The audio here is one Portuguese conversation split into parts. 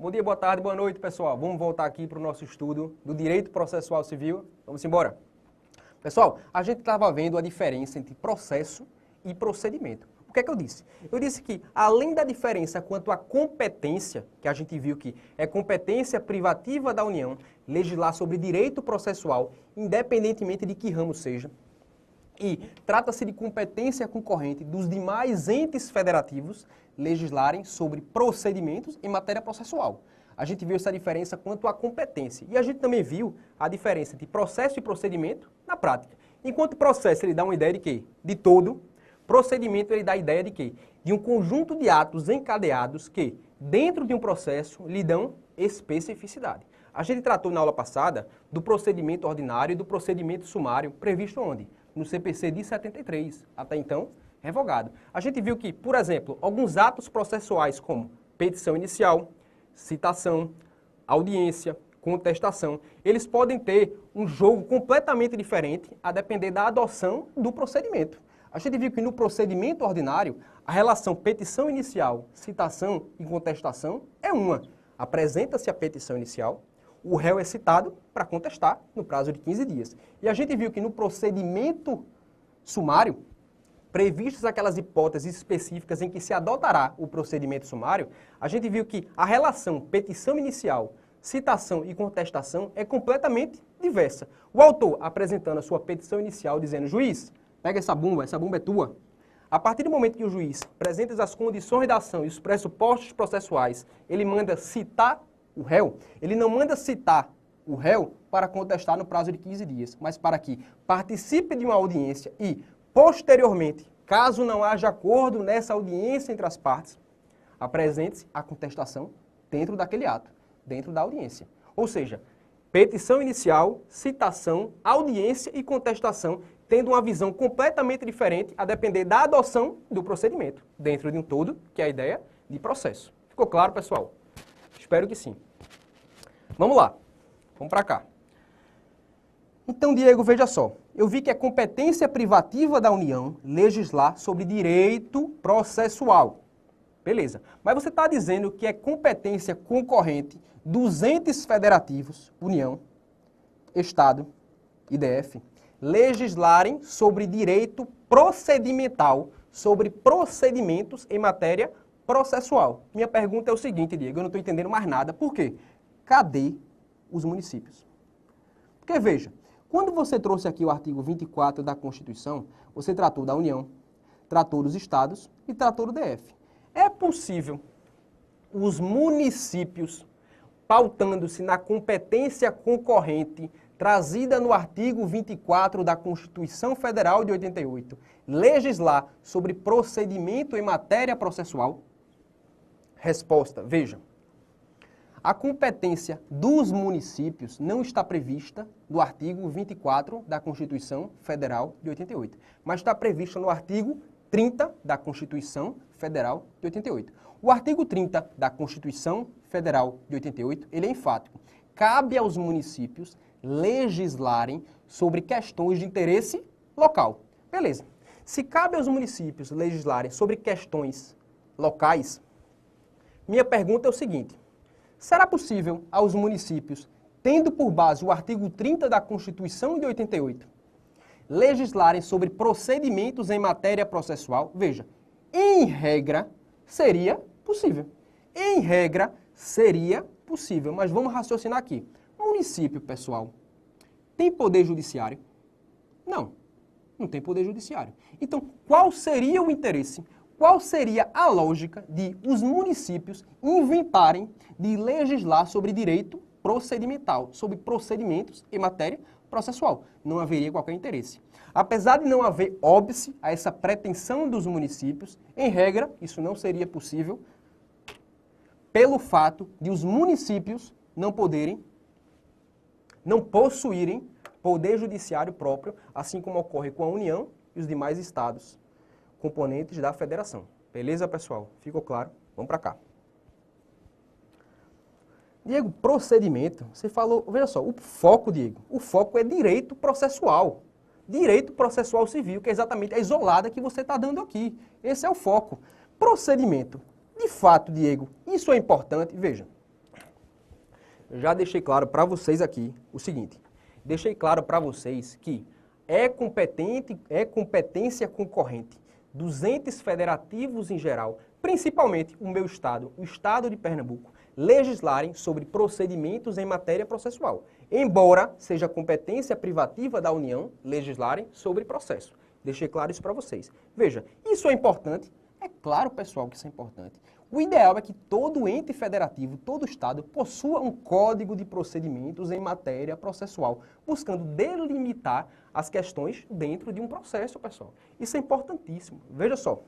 Bom dia, boa tarde, boa noite, pessoal. Vamos voltar aqui para o nosso estudo do Direito Processual Civil. Vamos embora. Pessoal, a gente estava vendo a diferença entre processo e procedimento. O que é que eu disse? Eu disse que, além da diferença quanto à competência, que a gente viu que é competência privativa da União, legislar sobre direito processual, independentemente de que ramo seja, e trata-se de competência concorrente dos demais entes federativos legislarem sobre procedimentos em matéria processual. A gente viu essa diferença quanto à competência. E a gente também viu a diferença entre processo e procedimento na prática. Enquanto processo ele dá uma ideia de quê? De todo. Procedimento ele dá a ideia de quê? De um conjunto de atos encadeados que, dentro de um processo, lhe dão especificidade. A gente tratou na aula passada do procedimento ordinário e do procedimento sumário previsto onde? No CPC de 73, até então revogado. A gente viu que, por exemplo, alguns atos processuais como petição inicial, citação, audiência, contestação, eles podem ter um jogo completamente diferente a depender da adoção do procedimento. A gente viu que no procedimento ordinário, a relação petição inicial, citação e contestação é uma. Apresenta-se a petição inicial, o réu é citado para contestar no prazo de 15 dias. E a gente viu que no procedimento sumário, previstas aquelas hipóteses específicas em que se adotará o procedimento sumário, a gente viu que a relação petição inicial, citação e contestação é completamente diversa. O autor apresentando a sua petição inicial dizendo, juiz, pega essa bomba é tua. A partir do momento que o juiz apresenta as condições da ação e os pressupostos processuais, ele manda citar o réu, ele não manda citar o réu para contestar no prazo de 15 dias, mas para que participe de uma audiência e, posteriormente, caso não haja acordo nessa audiência entre as partes, apresente-se a contestação dentro daquele ato, dentro da audiência. Ou seja, petição inicial, citação, audiência e contestação, tendo uma visão completamente diferente a depender da adoção do procedimento, dentro de um todo, que é a ideia de processo. Ficou claro, pessoal? Espero que sim. Vamos lá. Vamos para cá. Então, Diego, veja só. Eu vi que é competência privativa da União legislar sobre direito processual. Beleza. Mas você está dizendo que é competência concorrente dos entes federativos, União, Estado e DF, legislarem sobre direito procedimental, sobre procedimentos em matéria processual. Minha pergunta é o seguinte, Diego, eu não estou entendendo mais nada. Por quê? Cadê os municípios? Porque, veja, quando você trouxe aqui o artigo 24 da Constituição, você tratou da União, tratou dos Estados e tratou do DF. É possível os municípios, pautando-se na competência concorrente trazida no artigo 24 da Constituição Federal de 88, legislar sobre procedimento em matéria processual? Resposta, veja. A competência dos municípios não está prevista no artigo 24 da Constituição Federal de 88, mas está prevista no artigo 30 da Constituição Federal de 88. O artigo 30 da Constituição Federal de 88, ele é enfático. Cabe aos municípios legislarem sobre questões de interesse local. Beleza. Se cabe aos municípios legislarem sobre questões locais, minha pergunta é o seguinte: será possível aos municípios, tendo por base o artigo 30 da Constituição de 88, legislarem sobre procedimentos em matéria processual? Veja, em regra, seria possível. Em regra, seria possível, mas vamos raciocinar aqui. Município, pessoal, tem poder judiciário? Não, não tem poder judiciário. Então, qual seria o interesse? Qual seria a lógica de os municípios inventarem de legislar sobre direito procedimental, sobre procedimentos em matéria processual? Não haveria qualquer interesse. Apesar de não haver óbice a essa pretensão dos municípios, em regra, isso não seria possível pelo fato de os municípios não possuírem poder judiciário próprio, assim como ocorre com a União e os demais estados componentes da federação. Beleza, pessoal? Ficou claro? Vamos para cá. Diego, procedimento, você falou, veja só, o foco, Diego, o foco é direito processual. Direito processual civil, que é exatamente a isolada que você está dando aqui. Esse é o foco. Procedimento. De fato, Diego, isso é importante. Veja, já deixei claro para vocês aqui o seguinte. Deixei claro para vocês que é competência concorrente dos entes federativos em geral, principalmente o meu estado, o estado de Pernambuco, legislarem sobre procedimentos em matéria processual, embora seja competência privativa da União legislarem sobre processo. Deixei claro isso para vocês. Veja, isso é importante? É claro, pessoal, que isso é importante. O ideal é que todo ente federativo, todo estado, possua um código de procedimentos em matéria processual, buscando delimitar as questões dentro de um processo, pessoal. Isso é importantíssimo. Veja só.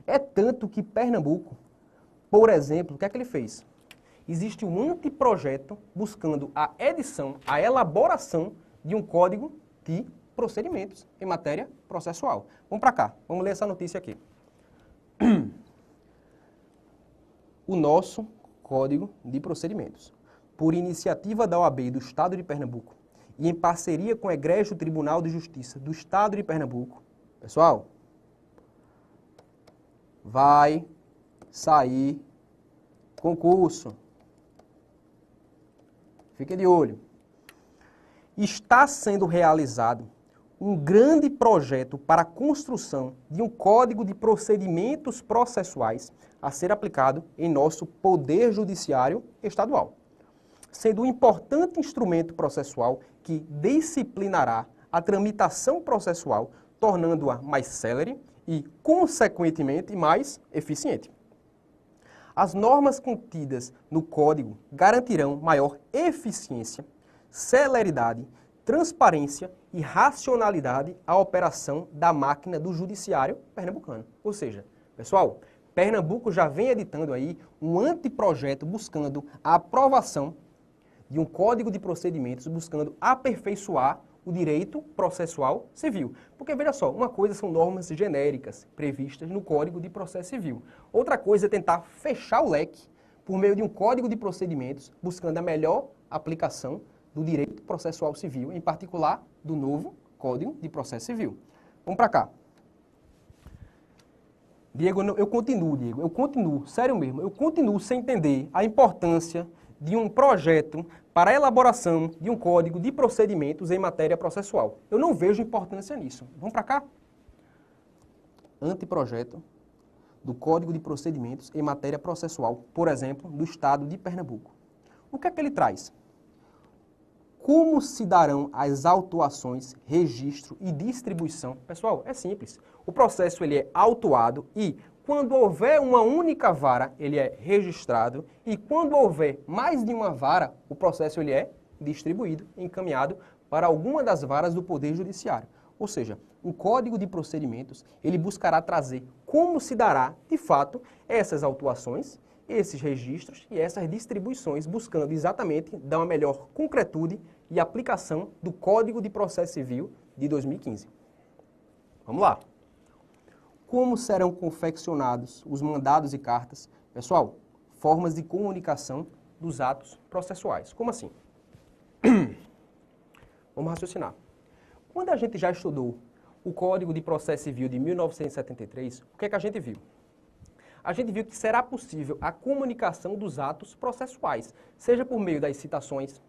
É tanto que Pernambuco, por exemplo, o que é que ele fez? Existe um anteprojeto buscando a edição, a elaboração de um código de procedimentos em matéria processual. Vamos para cá, vamos ler essa notícia aqui. O nosso Código de Procedimentos, por iniciativa da OAB do Estado de Pernambuco e em parceria com o Egrégio Tribunal de Justiça do Estado de Pernambuco, pessoal, vai sair concurso. Fique de olho. Está sendo realizado um grande projeto para a construção de um Código de Procedimentos Processuais a ser aplicado em nosso Poder Judiciário Estadual, sendo um importante instrumento processual que disciplinará a tramitação processual, tornando-a mais célere e, consequentemente, mais eficiente. As normas contidas no Código garantirão maior eficiência, celeridade, transparência e racionalidade à operação da máquina do judiciário pernambucano. Ou seja, pessoal, Pernambuco já vem editando aí um anteprojeto buscando a aprovação de um código de procedimentos, buscando aperfeiçoar o direito processual civil. Porque, veja só, uma coisa são normas genéricas previstas no Código de Processo Civil. Outra coisa é tentar fechar o leque por meio de um código de procedimentos, buscando a melhor aplicação do direito processual civil, em particular do novo Código de Processo Civil. Vamos para cá. Diego, eu continuo, sério mesmo, eu continuo sem entender a importância de um projeto para a elaboração de um código de procedimentos em matéria processual. Eu não vejo importância nisso. Vamos para cá? Anteprojeto do Código de Procedimentos em matéria processual, por exemplo, do Estado de Pernambuco. O que é que ele traz? Como se darão as autuações, registro e distribuição? Pessoal, é simples. O processo ele é autuado e, quando houver uma única vara, ele é registrado e, quando houver mais de uma vara, o processo ele é distribuído, encaminhado para alguma das varas do Poder Judiciário. Ou seja, um código de procedimentos, ele buscará trazer como se dará, de fato, essas autuações, esses registros e essas distribuições, buscando exatamente dar uma melhor concretude e aplicação do Código de Processo Civil de 2015. Vamos lá. Como serão confeccionados os mandados e cartas? Pessoal, formas de comunicação dos atos processuais. Como assim? Vamos raciocinar. Quando a gente já estudou o Código de Processo Civil de 1973, o que é que a gente viu? A gente viu que será possível a comunicação dos atos processuais, seja por meio das citações,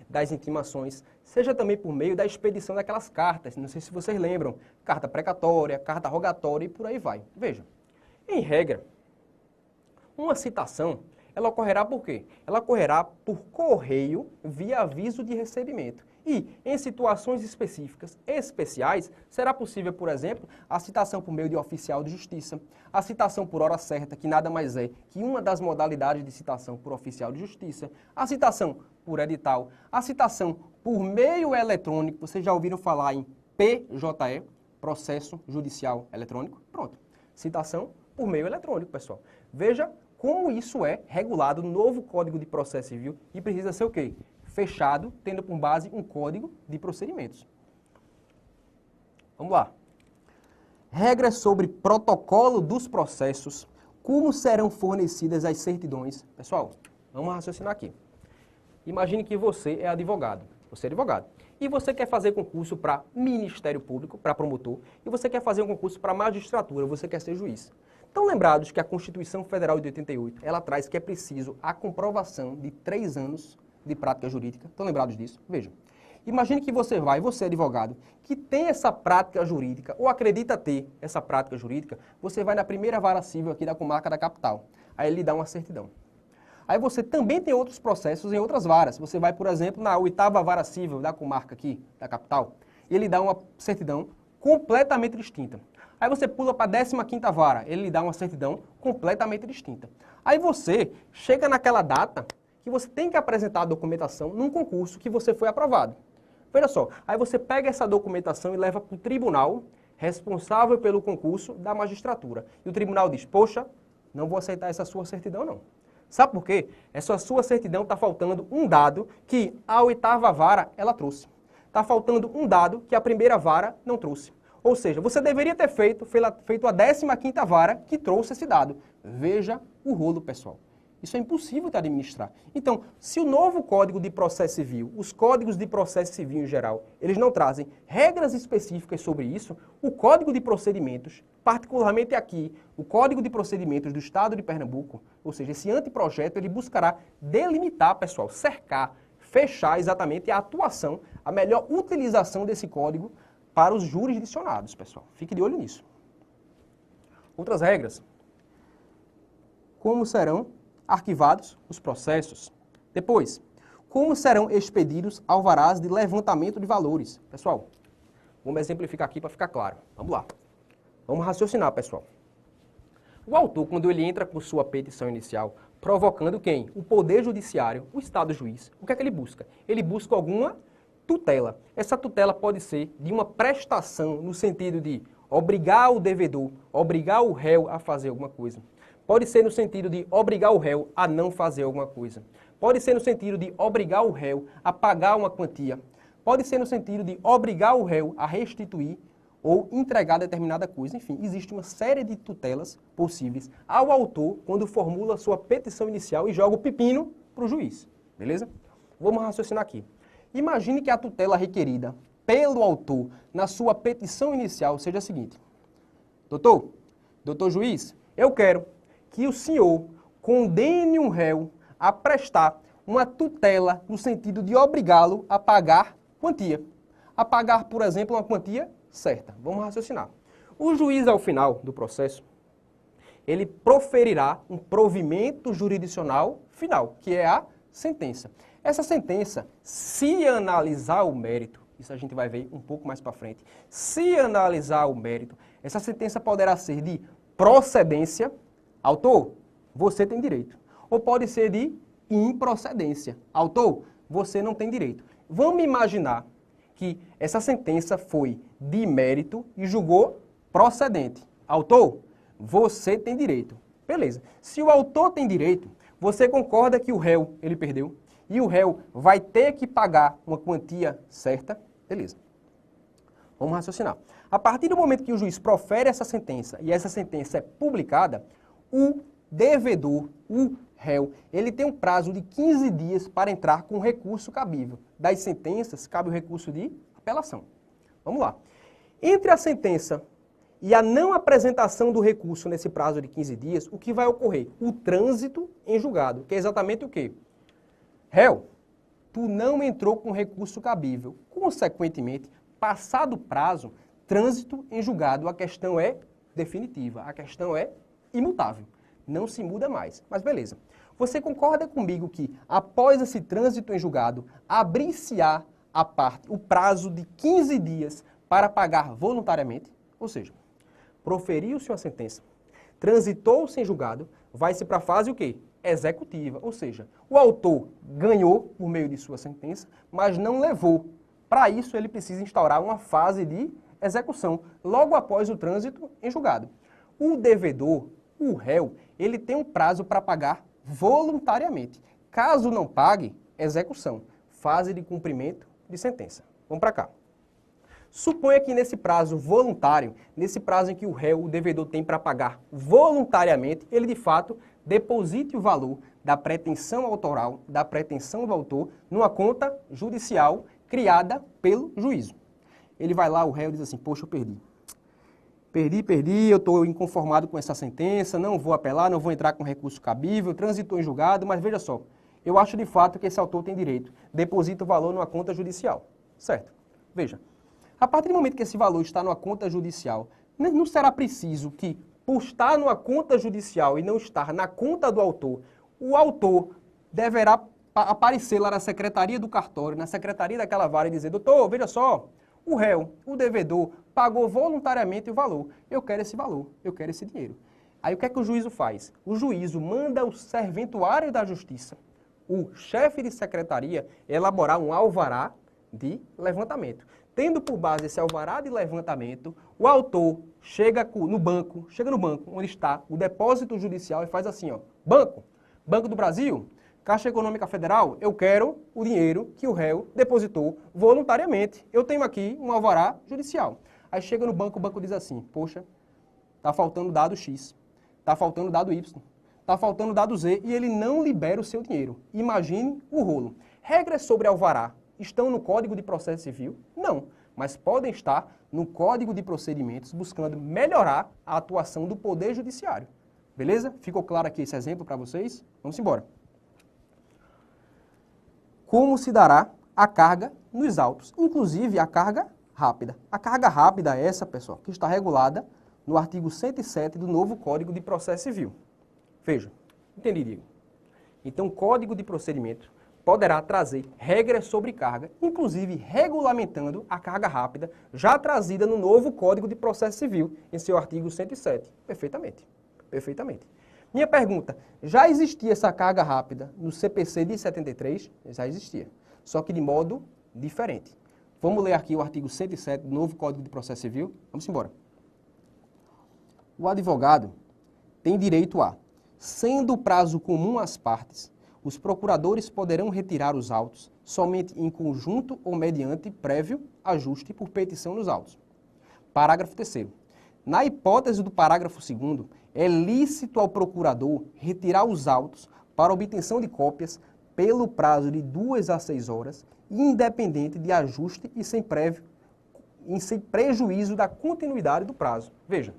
das intimações, seja também por meio da expedição daquelas cartas. Não sei se vocês lembram, carta precatória, carta rogatória e por aí vai. Veja, em regra, uma citação, ela ocorrerá por quê? Ela ocorrerá por correio via aviso de recebimento. E, em situações específicas, especiais, será possível, por exemplo, a citação por meio de oficial de justiça, a citação por hora certa, que nada mais é que uma das modalidades de citação por oficial de justiça, a citação por edital, a citação por meio eletrônico, vocês já ouviram falar em PJE, Processo Judicial Eletrônico? Pronto, citação por meio eletrônico, pessoal. Veja como isso é regulado no novo Código de Processo Civil e precisa ser o quê? Fechado, tendo por base um código de procedimentos. Vamos lá. Regras sobre protocolo dos processos, como serão fornecidas as certidões. Pessoal, vamos raciocinar aqui. Imagine que você é advogado. Você é advogado. E você quer fazer concurso para Ministério Público, para promotor, e você quer fazer um concurso para magistratura, você quer ser juiz. Estão lembrados que a Constituição Federal de 88, ela traz que é preciso a comprovação de 3 anos de prática jurídica? Estão lembrados disso? Vejam. Imagine que você advogado, que tem essa prática jurídica, ou acredita ter essa prática jurídica, você vai na primeira vara civil aqui da comarca da capital. Aí ele lhe dá uma certidão. Aí você também tem outros processos em outras varas. Você vai, por exemplo, na 8ª vara civil da comarca aqui, da capital, e ele dá uma certidão completamente distinta. Aí você pula para a 15ª vara, ele lhe dá uma certidão completamente distinta. Aí você chega naquela data que você tem que apresentar a documentação num concurso que você foi aprovado. Veja só, aí você pega essa documentação e leva para o tribunal responsável pelo concurso da magistratura. E o tribunal diz, poxa, não vou aceitar essa sua certidão não. Sabe por quê? Essa sua certidão está faltando um dado que a 8ª vara ela trouxe. Está faltando um dado que a primeira vara não trouxe. Ou seja, você deveria ter feito a 15ª vara que trouxe esse dado. Veja o rolo, pessoal. Isso é impossível de administrar. Então, se o novo Código de Processo Civil, os códigos de processo civil em geral, eles não trazem regras específicas sobre isso, o Código de Procedimentos, particularmente aqui, o Código de Procedimentos do Estado de Pernambuco, ou seja, esse anteprojeto, ele buscará delimitar, pessoal, cercar, fechar exatamente a atuação, a melhor utilização desse código para os jurisdicionados, pessoal. Fique de olho nisso. Outras regras. Como serão arquivados os processos? Depois, como serão expedidos alvarás de levantamento de valores? Pessoal, vamos exemplificar aqui para ficar claro. Vamos lá. Vamos raciocinar, pessoal. O autor, quando ele entra com sua petição inicial, provocando quem? O Poder Judiciário, o Estado juiz. O que é que ele busca? Ele busca alguma tutela. Essa tutela pode ser de uma prestação no sentido de obrigar o devedor, obrigar o réu a fazer alguma coisa. Pode ser no sentido de obrigar o réu a não fazer alguma coisa. Pode ser no sentido de obrigar o réu a pagar uma quantia. Pode ser no sentido de obrigar o réu a restituir ou entregar determinada coisa. Enfim, existe uma série de tutelas possíveis ao autor quando formula sua petição inicial e joga o pepino para o juiz. Beleza? Vamos raciocinar aqui. Imagine que a tutela requerida pelo autor na sua petição inicial seja a seguinte. Doutor juiz, eu quero que o senhor condene um réu a prestar uma tutela no sentido de obrigá-lo a pagar quantia. A pagar, por exemplo, uma quantia certa. Vamos raciocinar. O juiz, ao final do processo, ele proferirá um provimento jurisdicional final, que é a sentença. Essa sentença, se analisar o mérito, isso a gente vai ver um pouco mais para frente, se analisar o mérito, essa sentença poderá ser de procedência. Autor, você tem direito. Ou pode ser de improcedência. Autor, você não tem direito. Vamos imaginar que essa sentença foi de mérito e julgou procedente. Autor, você tem direito. Beleza. Se o autor tem direito, você concorda que o réu, ele perdeu, e o réu vai ter que pagar uma quantia certa? Beleza. Vamos raciocinar. A partir do momento que o juiz profere essa sentença e essa sentença é publicada, o devedor, o réu, ele tem um prazo de 15 dias para entrar com recurso cabível. Das sentenças, cabe o recurso de apelação. Vamos lá. Entre a sentença e a não apresentação do recurso nesse prazo de 15 dias, o que vai ocorrer? O trânsito em julgado, que é exatamente o quê? Réu, tu não entrou com recurso cabível. Consequentemente, passado o prazo, trânsito em julgado, a questão é definitiva, a questão é imutável, não se muda mais. Mas beleza. Você concorda comigo que, após esse trânsito em julgado, abrir-se-á a parte, o prazo de 15 dias para pagar voluntariamente? Ou seja, proferiu-se uma sentença, transitou-se em julgado, vai-se para a fase o quê? Executiva. Ou seja, o autor ganhou por meio de sua sentença, mas não levou. Para isso, ele precisa instaurar uma fase de execução, logo após o trânsito em julgado. O devedor, o réu, ele tem um prazo para pagar voluntariamente. Caso não pague, execução, fase de cumprimento de sentença. Vamos para cá. Suponha que nesse prazo voluntário, nesse prazo em que o réu, o devedor tem para pagar voluntariamente, ele de fato deposite o valor da pretensão autoral, da pretensão do autor, numa conta judicial criada pelo juízo. Ele vai lá, o réu diz assim, poxa, eu perdi. perdi, eu estou inconformado com essa sentença, não vou apelar, não vou entrar com recurso cabível, transitou em julgado, mas veja só, eu acho de fato que esse autor tem direito, deposita o valor numa conta judicial, certo? Veja, a partir do momento que esse valor está numa conta judicial, não será preciso que, por estar numa conta judicial e não estar na conta do autor, o autor deverá aparecer lá na secretaria do cartório, na secretaria daquela vara e dizer, doutor, veja só, o réu, o devedor, pagou voluntariamente o valor. Eu quero esse valor, eu quero esse dinheiro. Aí o que é que o juízo faz? O juízo manda o serventuário da justiça, o chefe de secretaria, elaborar um alvará de levantamento. Tendo por base esse alvará de levantamento, o autor chega no banco onde está o depósito judicial e faz assim, ó, Banco do Brasil, Caixa Econômica Federal, eu quero o dinheiro que o réu depositou voluntariamente. Eu tenho aqui um alvará judicial. Aí chega no banco, o banco diz assim, poxa, está faltando dado X, está faltando dado Y, está faltando dado Z e ele não libera o seu dinheiro. Imagine o rolo. Regras sobre alvará estão no Código de Processo Civil? Não, mas podem estar no Código de Procedimentos buscando melhorar a atuação do Poder Judiciário. Beleza? Ficou claro aqui esse exemplo para vocês? Vamos embora. Como se dará a carga nos autos, inclusive a carga rápida. A carga rápida é essa, pessoal, que está regulada no artigo 107 do novo Código de Processo Civil. Veja, entendi, Diego? Então, o Código de Procedimento poderá trazer regras sobre carga, inclusive regulamentando a carga rápida, já trazida no novo Código de Processo Civil, em seu artigo 107. Perfeitamente, perfeitamente. Minha pergunta, já existia essa carga rápida no CPC de 73? Já existia, só que de modo diferente. Vamos ler aqui o artigo 107 do novo Código de Processo Civil? Vamos embora. O advogado tem direito a, sendo o prazo comum às partes, os procuradores poderão retirar os autos somente em conjunto ou mediante prévio ajuste por petição nos autos. Parágrafo 3º. Na hipótese do parágrafo 2º, é lícito ao procurador retirar os autos para obtenção de cópias pelo prazo de 2 a 6 horas, independente de ajuste e sem prejuízo da continuidade do prazo. Veja,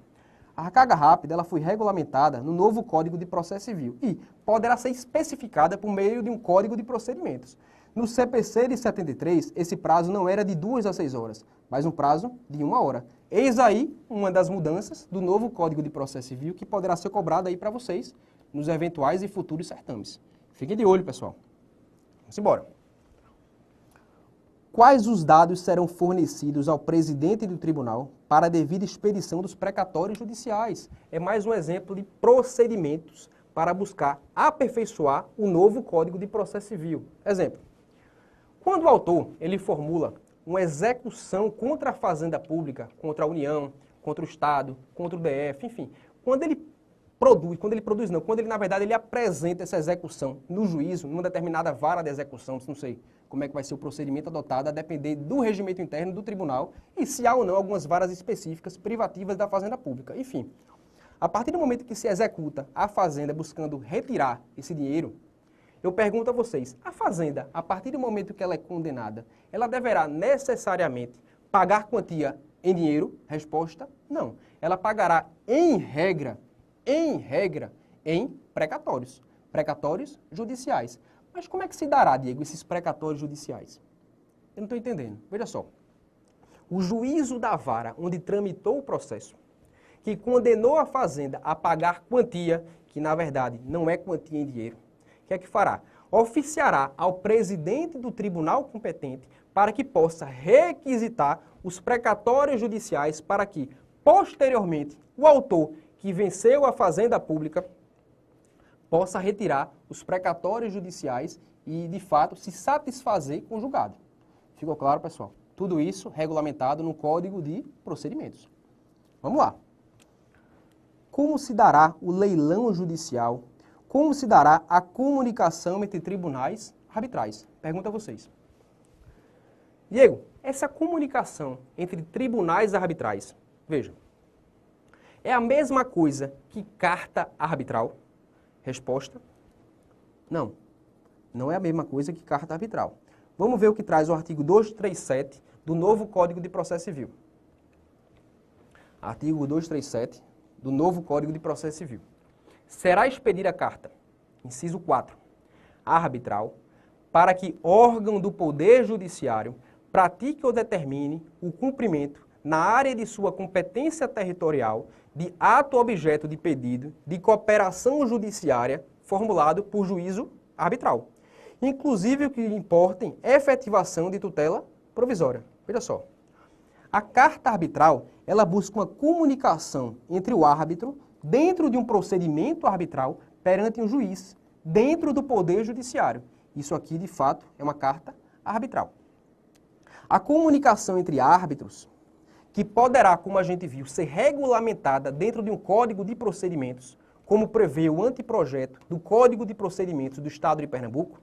a carga rápida ela foi regulamentada no novo Código de Processo Civil e poderá ser especificada por meio de um Código de Procedimentos. No CPC de 73, esse prazo não era de 2 a 6 horas, mas um prazo de 1 hora. Eis aí uma das mudanças do novo Código de Processo Civil que poderá ser cobrada aí para vocês nos eventuais e futuros certames. Fiquem de olho, pessoal. Vamos embora. Quais os dados serão fornecidos ao presidente do tribunal para a devida expedição dos precatórios judiciais? É mais um exemplo de procedimentos para buscar aperfeiçoar o novo Código de Processo Civil. Exemplo. Quando o autor ele formula uma execução contra a Fazenda Pública, contra a União, contra o Estado, contra o DF, enfim, quando ele na verdade, ele apresenta essa execução no juízo, numa determinada vara de execução, não sei como é que vai ser o procedimento adotado, a depender do regimento interno do tribunal e se há ou não algumas varas específicas privativas da Fazenda Pública. Enfim, a partir do momento que se executa a Fazenda buscando retirar esse dinheiro, eu pergunto a vocês, a Fazenda, a partir do momento que ela é condenada, ela deverá necessariamente pagar quantia em dinheiro? Resposta, não. Ela pagará em regra, em precatórios judiciais. Mas como é que se dará, Diego, esses precatórios judiciais? Eu não estou entendendo. Veja só. O juízo da vara, onde tramitou o processo, que condenou a Fazenda a pagar quantia, que na verdade não é quantia em dinheiro, o que é que fará? Oficiará ao presidente do tribunal competente para que possa requisitar os precatórios judiciais para que, posteriormente, o autor que venceu a Fazenda Pública possa retirar os precatórios judiciais e, de fato, se satisfazer com o julgado. Ficou claro, pessoal? Tudo isso regulamentado no Código de Procedimentos. Vamos lá. Como se dará o leilão judicial? Como se dará a comunicação entre tribunais arbitrais? Pergunto a vocês. Diego, essa comunicação entre tribunais arbitrais, veja, é a mesma coisa que carta arbitral? Resposta, não. Não é a mesma coisa que carta arbitral. Vamos ver o que traz o artigo 237 do novo Código de Processo Civil. Artigo 237 do novo Código de Processo Civil. Será expedida carta, inciso 4, arbitral, para que órgão do Poder Judiciário pratique ou determine o cumprimento, na área de sua competência territorial, de ato objeto de pedido de cooperação judiciária formulado por juízo arbitral, inclusive o que importem efetivação de tutela provisória. Veja só. A carta arbitral, ela busca uma comunicação entre o árbitro dentro de um procedimento arbitral perante um juiz, dentro do Poder Judiciário. Isso aqui, de fato, é uma carta arbitral. A comunicação entre árbitros, que poderá, como a gente viu, ser regulamentada dentro de um Código de Procedimentos, como prevê o anteprojeto do Código de Procedimentos do Estado de Pernambuco,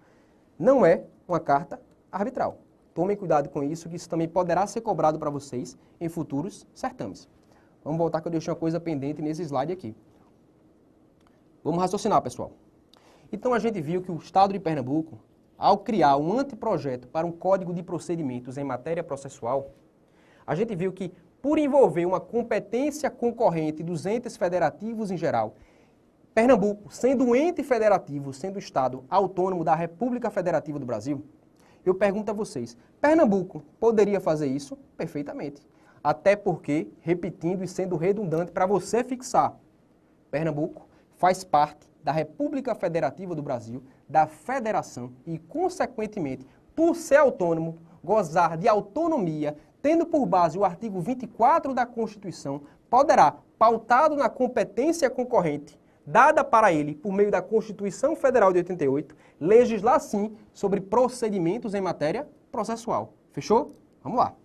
não é uma carta arbitral. Tomem cuidado com isso, que isso também poderá ser cobrado para vocês em futuros certames. Vamos voltar que eu deixei uma coisa pendente nesse slide aqui. Vamos raciocinar, pessoal. Então a gente viu que o Estado de Pernambuco, ao criar um anteprojeto para um Código de Procedimentos em matéria processual, a gente viu que, por envolver uma competência concorrente dos entes federativos em geral, Pernambuco, sendo um ente federativo, sendo um Estado autônomo da República Federativa do Brasil, eu pergunto a vocês, Pernambuco poderia fazer isso? Perfeitamente. Até porque, repetindo e sendo redundante para você fixar, Pernambuco faz parte da República Federativa do Brasil, da Federação e, consequentemente, por ser autônomo, gozar de autonomia, tendo por base o artigo 24 da Constituição, poderá, pautado na competência concorrente, dada para ele por meio da Constituição Federal de 88, legislar sim sobre procedimentos em matéria processual. Fechou? Vamos lá.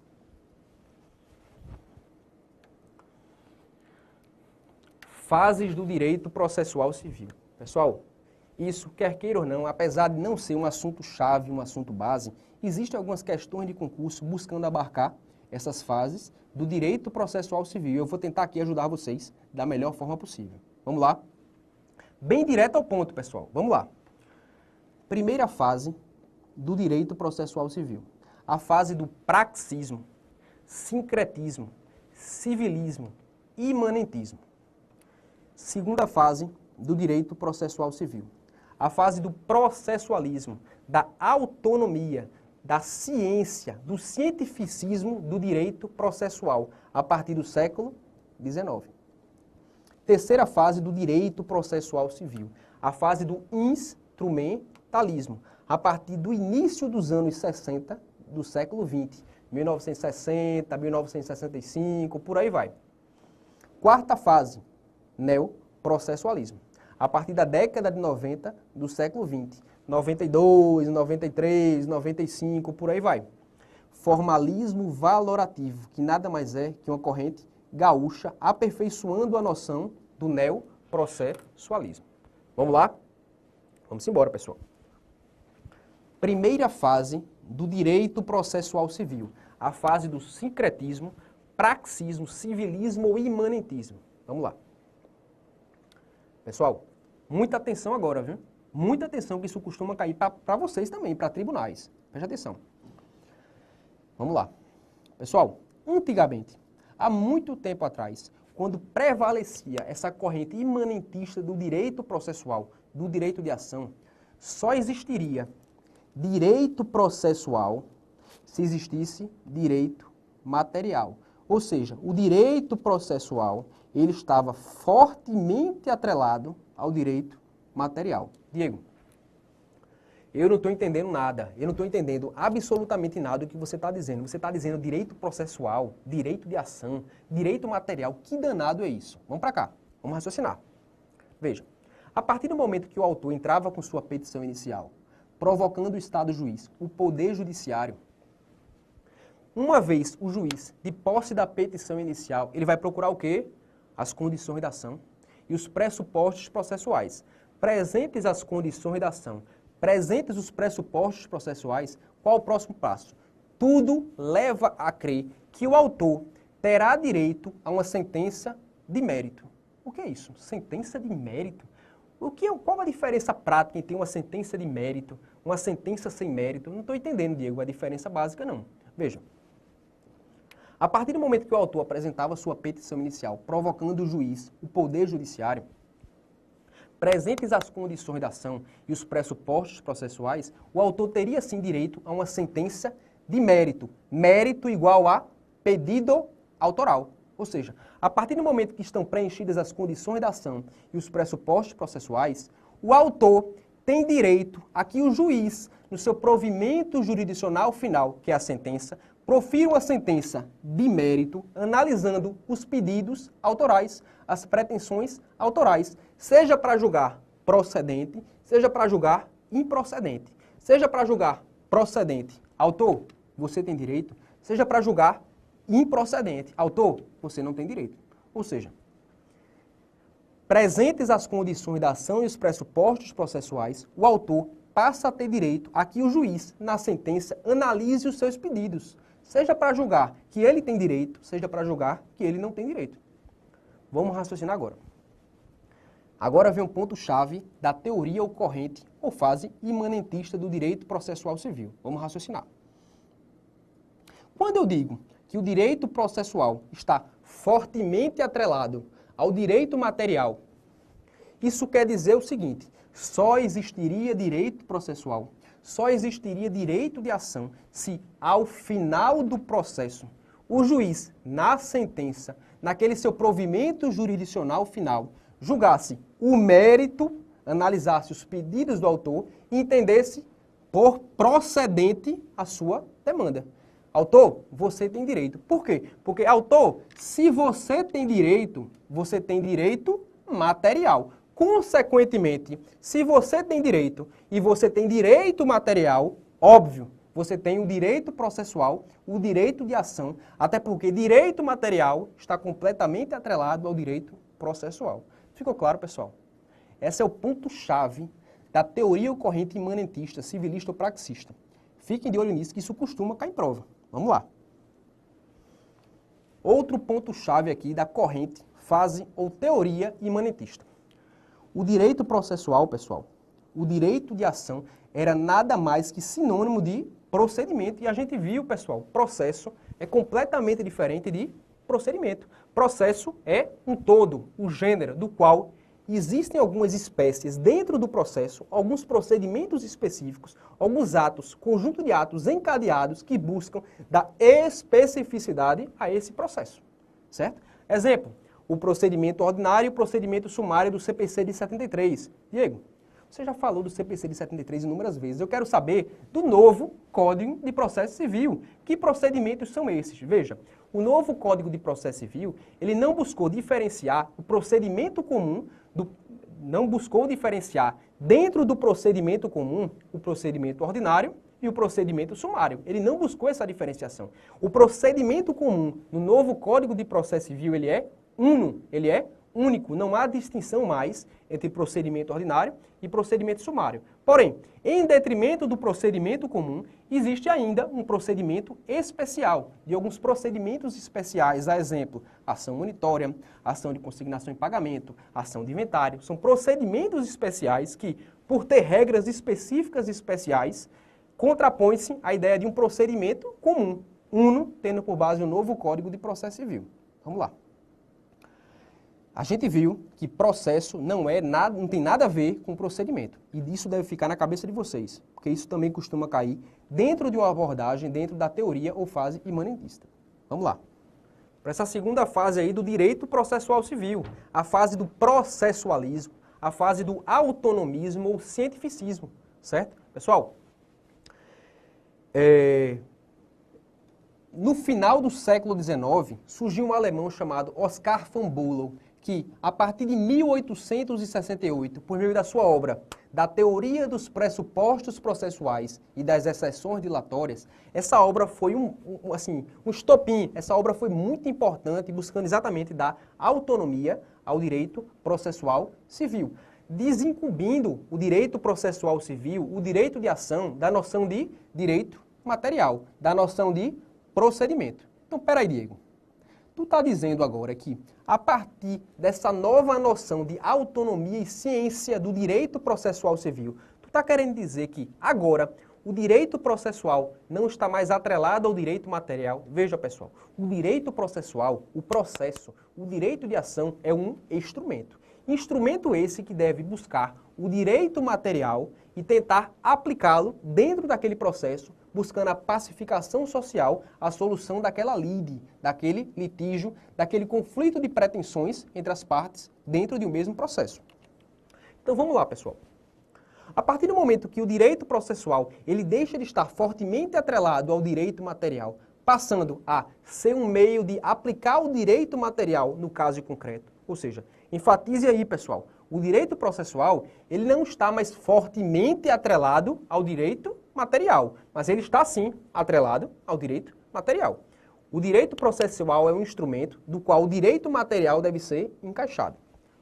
Fases do direito processual civil. Pessoal, isso, quer queira ou não, apesar de não ser um assunto chave, um assunto base, existem algumas questões de concurso buscando abarcar essas fases do direito processual civil. Eu vou tentar aqui ajudar vocês da melhor forma possível. Vamos lá? Bem direto ao ponto, pessoal. Vamos lá. Primeira fase do direito processual civil. A fase do praxismo, sincretismo, civilismo e imanentismo. Segunda fase do direito processual civil. A fase do processualismo, da autonomia, da ciência, do cientificismo do direito processual, a partir do século XIX. Terceira fase do direito processual civil, a fase do instrumentalismo, a partir do início dos anos 60 do século XX, 1960, 1965, por aí vai. Quarta fase, neoprocessualismo, a partir da década de 90 do século XX, 92, 93, 95, por aí vai. Formalismo valorativo, que nada mais é que uma corrente gaúcha, aperfeiçoando a noção do neoprocessualismo. Vamos lá? Vamos embora, pessoal. Primeira fase do direito processual civil, a fase do sincretismo, praxismo, civilismo e imanentismo. Vamos lá. Pessoal, muita atenção agora, viu? Muita atenção, que isso costuma cair para vocês também, para tribunais. Preste atenção. Vamos lá. Pessoal, antigamente, há muito tempo atrás, quando prevalecia essa corrente imanentista do direito processual, do direito de ação, só existiria direito processual se existisse direito material. Ou seja, o direito processual, ele estava fortemente atrelado ao direito material. Diego, eu não estou entendendo nada, eu não estou entendendo absolutamente nada do que você está dizendo. Você está dizendo direito processual, direito de ação, direito material. Que danado é isso? Vamos para cá, vamos raciocinar. Veja, a partir do momento que o autor entrava com sua petição inicial, provocando o Estado juiz, o Poder Judiciário, uma vez o juiz, de posse da petição inicial, ele vai procurar o quê? As condições da ação e os pressupostos processuais. Presentes as condições da ação, presentes os pressupostos processuais, qual o próximo passo? Tudo leva a crer que o autor terá direito a uma sentença de mérito. O que é isso? Sentença de mérito? Qual a diferença prática entre uma sentença de mérito, uma sentença sem mérito? Não estou entendendo, Diego, a diferença básica não. Veja, A partir do momento que o autor apresentava sua petição inicial, provocando o juiz, o poder judiciário, presentes as condições da ação e os pressupostos processuais, o autor teria sim direito a uma sentença de mérito. Mérito igual a pedido autoral. Ou seja, a partir do momento que estão preenchidas as condições da ação e os pressupostos processuais, o autor tem direito a que o juiz, no seu provimento jurisdicional final, que é a sentença, profira uma sentença de mérito, analisando os pedidos autorais, as pretensões autorais, seja para julgar procedente, seja para julgar improcedente. Seja para julgar procedente, autor, você tem direito, seja para julgar improcedente, autor, você não tem direito. Ou seja, presentes as condições da ação e os pressupostos processuais, o autor passa a ter direito a que o juiz, na sentença, analise os seus pedidos, seja para julgar que ele tem direito, seja para julgar que ele não tem direito. Vamos raciocinar agora. Agora vem um ponto-chave da teoria ocorrente ou fase imanentista do direito processual civil. Vamos raciocinar. Quando eu digo que o direito processual está fortemente atrelado ao direito material, isso quer dizer o seguinte: só existiria direito processual, só existiria direito de ação se, ao final do processo, o juiz, na sentença, naquele seu provimento jurisdicional final, julgasse o mérito, analisasse os pedidos do autor e entendesse por procedente a sua demanda. Autor, você tem direito. Por quê? Porque, autor, se você tem direito material. Consequentemente, se você tem direito e você tem direito material, óbvio, você tem o direito processual, o direito de ação, até porque direito material está completamente atrelado ao direito processual. Ficou claro, pessoal? Esse é o ponto-chave da teoria ocorrente imanentista, civilista ou praxista. Fiquem de olho nisso, que isso costuma cair em prova. Vamos lá. Outro ponto-chave aqui da corrente, fase ou teoria imanentista. O direito processual, pessoal, o direito de ação era nada mais que sinônimo de procedimento. E a gente viu, pessoal, processo é completamente diferente de procedimento. Processo é um todo, o gênero do qual existem algumas espécies dentro do processo, alguns procedimentos específicos, alguns atos, conjunto de atos encadeados que buscam dar especificidade a esse processo, certo? Exemplo, o procedimento ordinário e o procedimento sumário do CPC de 73. Diego, você já falou do CPC de 73 inúmeras vezes. Eu quero saber do novo Código de Processo Civil. Que procedimentos são esses? Veja, o novo Código de Processo Civil, ele não buscou diferenciar o procedimento comum não buscou diferenciar dentro do procedimento comum o procedimento ordinário e o procedimento sumário. Ele não buscou essa diferenciação. O procedimento comum no novo Código de Processo Civil, ele é uno, ele é único. Não há distinção mais entre procedimento ordinário e procedimento sumário. Porém, em detrimento do procedimento comum, existe ainda um procedimento especial, de alguns procedimentos especiais, a exemplo, ação monitória, ação de consignação em pagamento, ação de inventário. São procedimentos especiais que, por ter regras específicas e especiais, contrapõe-se à ideia de um procedimento comum, uno, tendo por base o novo Código de Processo Civil. Vamos lá. A gente viu que processo não tem nada a ver com procedimento. E isso deve ficar na cabeça de vocês, porque isso também costuma cair dentro de uma abordagem, dentro da teoria ou fase imanentista. Vamos lá. Para essa segunda fase aí do direito processual civil, a fase do processualismo, a fase do autonomismo ou cientificismo, certo? Pessoal, no final do século XIX, surgiu um alemão chamado Oskar von Bülow, que, a partir de 1868, por meio da sua obra Da Teoria dos Pressupostos Processuais e das Exceções Dilatórias, essa obra foi um estopim. Essa obra foi muito importante, buscando exatamente dar autonomia ao direito processual civil, desincumbindo o direito processual civil, o direito de ação, da noção de direito material, da noção de procedimento. Então, peraí, Diego. Tu está dizendo agora que, a partir dessa nova noção de autonomia e ciência do direito processual civil, tu está querendo dizer que, agora, o direito processual não está mais atrelado ao direito material. Veja, pessoal, o direito processual, o processo, o direito de ação é um instrumento. Instrumento esse que deve buscar o direito material e tentar aplicá-lo dentro daquele processo, buscando a pacificação social, a solução daquela lide, daquele litígio, daquele conflito de pretensões entre as partes dentro de um mesmo processo. Então vamos lá, pessoal. A partir do momento que o direito processual ele deixa de estar fortemente atrelado ao direito material, passando a ser um meio de aplicar o direito material no caso concreto, ou seja, enfatize aí, pessoal, o direito processual ele não está mais fortemente atrelado ao direito material, mas ele está sim atrelado ao direito material. O direito processual é um instrumento do qual o direito material deve ser encaixado.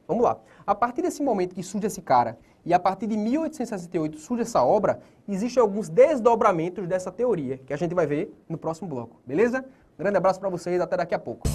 Vamos lá. A partir desse momento que surge esse cara e a partir de 1868 surge essa obra, existem alguns desdobramentos dessa teoria que a gente vai ver no próximo bloco, beleza? Um grande abraço para vocês, até daqui a pouco.